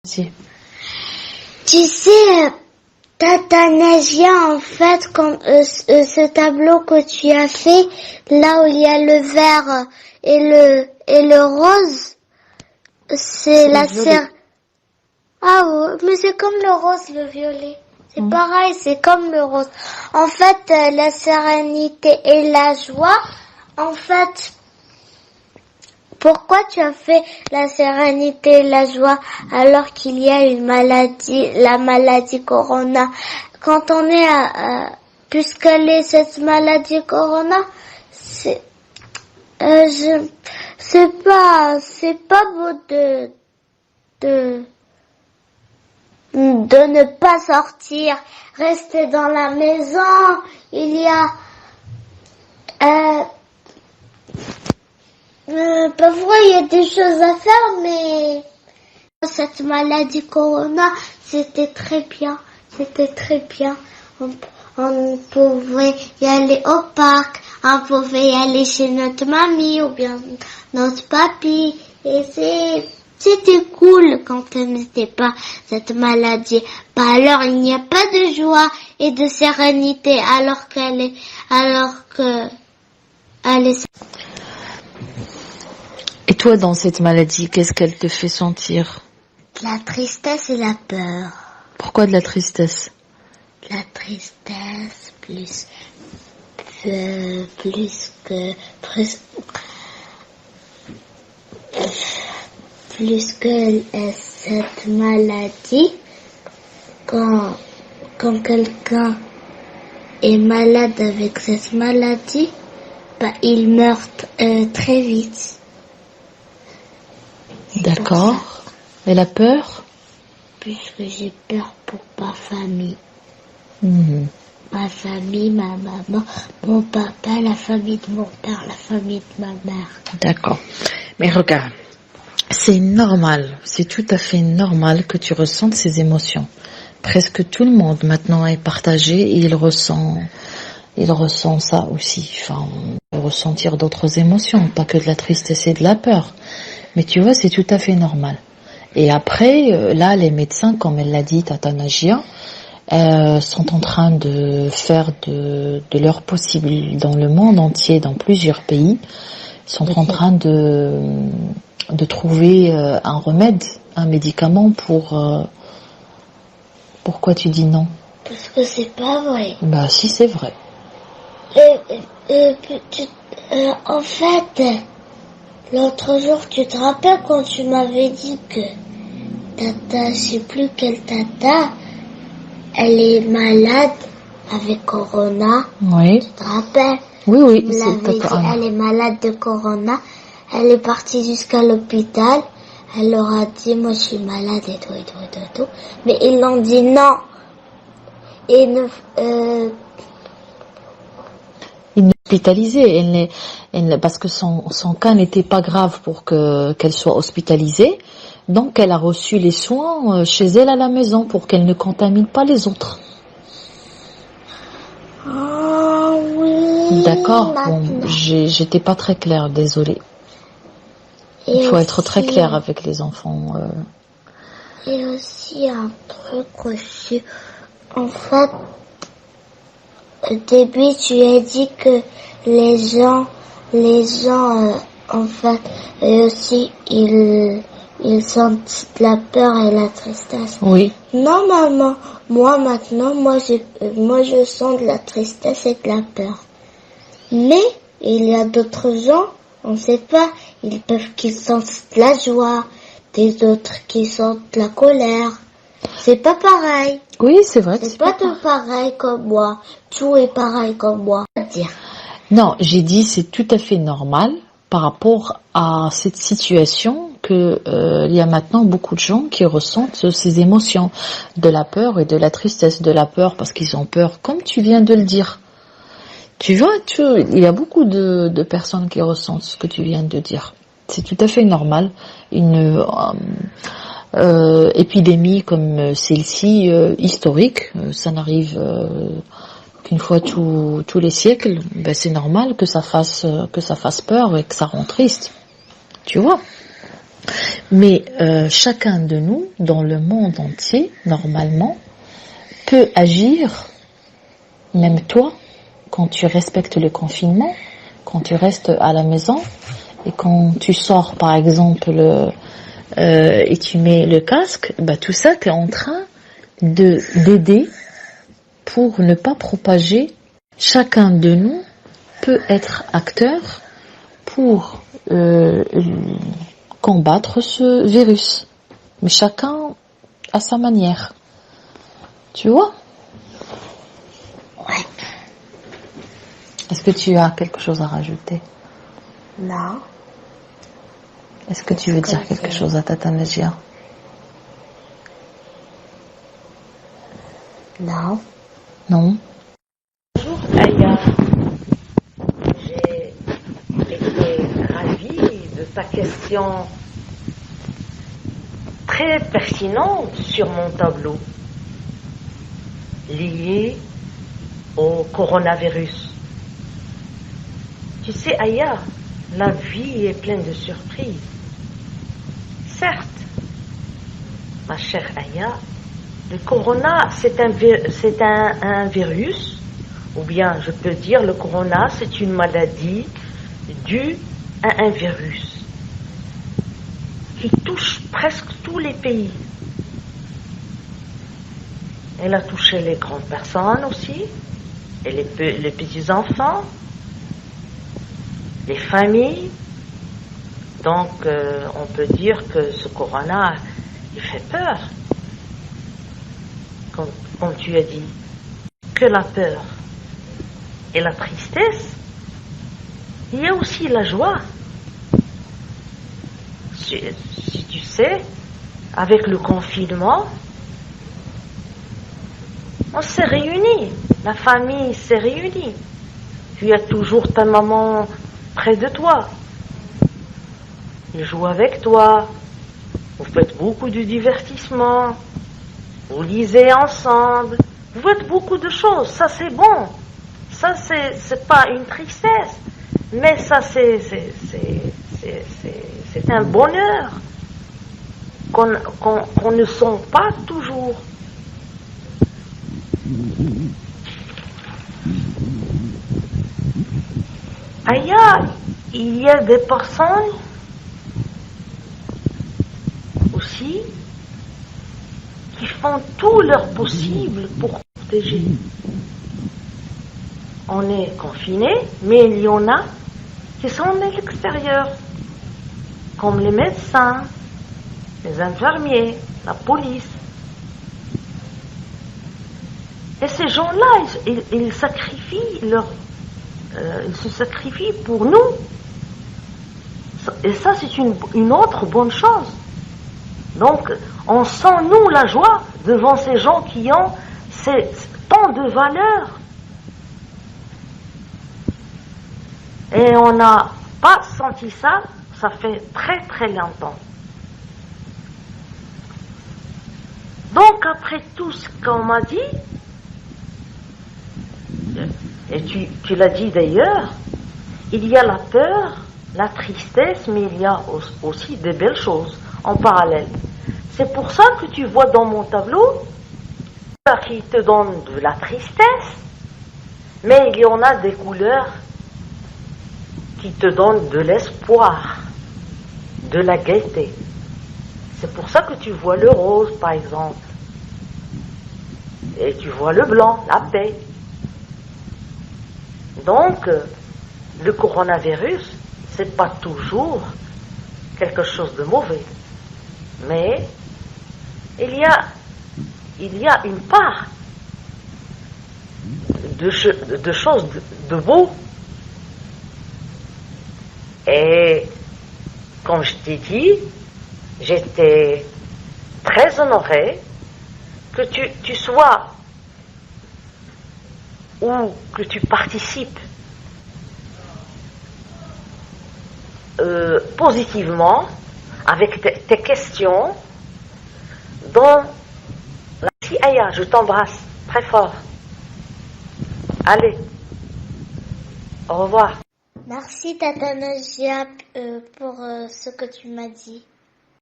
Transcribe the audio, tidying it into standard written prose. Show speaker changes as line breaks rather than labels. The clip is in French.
Si.
Tu sais, Tata Nagia, en fait, quand ce tableau que tu as fait, là où il y a le vert et le rose, c'est la serre. Ah ouais, mais c'est comme le rose, le violet. C'est pareil, c'est comme le rose. En fait, la sérénité et la joie, en fait, pourquoi tu as fait la sérénité et la joie alors qu'il y a une maladie, la maladie Corona? Quand on est puisqu'elle est cette maladie Corona, c'est pas beau de ne pas sortir, rester dans la maison. Il y a parfois il y a des choses à faire, mais cette maladie Corona, c'était très bien. On pouvait y aller au parc, on pouvait y aller chez notre mamie ou bien notre papy, et c'était cool quand elle n'était pas cette maladie. Bah alors il n'y a pas de joie et de sérénité alors que elle est.
Et toi, dans cette maladie, qu'est-ce qu'elle te fait sentir?
La tristesse et la peur.
Pourquoi de la tristesse?
La tristesse plus que cette maladie, quand quelqu'un est malade avec cette maladie, bah, il meurt très vite.
D'accord. Et la peur?
Puisque j'ai peur pour ma famille. Ma famille, ma maman, mon papa, la famille de mon père, la famille de ma mère.
D'accord. Mais regarde, c'est normal, c'est tout à fait normal que tu ressentes ces émotions. Presque tout le monde maintenant est partagé et il ressent ça aussi. Enfin, on peut ressentir d'autres émotions, pas que de la tristesse et de la peur. Mais tu vois, c'est tout à fait normal. Et après, là, les médecins, comme elle l'a dit, Tata Nagia, sont en train de faire de leur possible dans le monde entier, dans plusieurs pays, sont en train de trouver un remède, un médicament pour... Pourquoi tu dis non?
Parce que c'est pas vrai.
Bah si, c'est vrai.
En fait, l'autre jour, tu te rappelles quand tu m'avais dit que Tata, je sais plus quelle Tata, elle est malade avec Corona.
Oui.
Tu te rappelles?
Oui,
c'est Tata. Elle est malade de Corona. Elle est partie jusqu'à l'hôpital. Elle leur a dit, moi je suis malade et tout. Mais ils l'ont dit non. Et
Il n'est hospitalisée. Parce que son cas n'était pas grave pour qu'elle soit hospitalisée. Donc elle a reçu les soins chez elle à la maison pour qu'elle ne contamine pas les autres.
Ah oui.
D'accord. Bon, j'étais pas très claire, désolée. Il faut être très clair avec les enfants.
Et aussi un truc aussi. En fait, au début, tu as dit que les gens, en fait, eux aussi, ils sentent de la peur et la tristesse.
Oui.
Non, maman. Moi, maintenant, je sens de la tristesse et de la peur. Mais, il y a d'autres gens, on ne sait pas, qu'ils sentent de la joie, des autres qui sentent de la colère. C'est pas pareil.
Oui, c'est vrai.
C'est pas tout pareil comme moi. Tout est pareil comme moi.
Non, j'ai dit c'est tout à fait normal par rapport à cette situation que il y a maintenant beaucoup de gens qui ressentent ces émotions de la peur et de la tristesse. De la peur parce qu'ils ont peur, comme tu viens de le dire. Tu vois, il y a beaucoup de personnes qui ressentent ce que tu viens de dire. C'est tout à fait normal. Une épidémie comme celle-ci, historique, ça n'arrive qu'une fois tous les siècles. Ben c'est normal que ça fasse peur et que ça rend triste. Tu vois? Mais chacun de nous, dans le monde entier, normalement, peut agir, même toi, quand tu respectes le confinement, quand tu restes à la maison, et quand tu sors, par exemple, et tu mets le casque, bah, tout ça, tu es en train d'aider pour ne pas propager. Chacun de nous peut être acteur pour combattre ce virus. Mais chacun à sa manière. Tu vois?
Ouais.
Est-ce que tu as quelque chose à rajouter?
Non.
Est-ce que tu veux dire quelque chose à Tata Najia?
Non.
Non?
Bonjour Aya, j'ai été ravie de ta question très pertinente sur mon tableau liée au coronavirus. Tu sais Aya, la vie est pleine de surprises. Certes, ma chère Aya, le corona c'est un virus, ou bien je peux dire le corona c'est une maladie due à un virus qui touche presque tous les pays. Elle a touché les grandes personnes aussi, et les petits enfants, les familles. Donc on peut dire que ce corona il fait peur, comme tu as dit, que la peur et la tristesse, il y a aussi la joie. Si tu sais, avec le confinement, on s'est réunis, la famille s'est réunie. Tu as toujours ta maman près de toi. Il joue avec toi. Vous faites beaucoup de divertissement. Vous lisez ensemble. Vous faites beaucoup de choses. Ça, c'est bon. Ça, c'est pas une tristesse. Mais ça, c'est un bonheur qu'on ne sent pas toujours. Ailleurs, il y a des personnes aussi qui font tout leur possible pour protéger. On est confinés, mais il y en a qui sont à l'extérieur, comme les médecins, les infirmiers, la police. Et ces gens-là, ils sacrifient ils se sacrifient pour nous. Et ça, c'est une autre bonne chose. Donc, on sent, nous, la joie devant ces gens qui ont tant de valeur. Et on n'a pas senti ça, ça fait très très longtemps. Donc, après tout ce qu'on m'a dit, et tu l'as dit d'ailleurs, il y a la peur, la tristesse, mais il y a aussi des belles choses en parallèle. C'est pour ça que tu vois dans mon tableau qui te donne de la tristesse, mais il y en a des couleurs qui te donnent de l'espoir, de la gaieté. C'est pour ça que tu vois le rose, par exemple, et tu vois le blanc, la paix. Donc, le coronavirus, c'est pas toujours quelque chose de mauvais, mais il y a une part de choses de beau. Et comme je t'ai dit, j'étais très honorée que tu sois ou que tu participes positivement avec tes questions dans la CIA. Je t'embrasse très fort. Allez, au revoir.
Merci Tata Najia pour ce que tu m'as dit.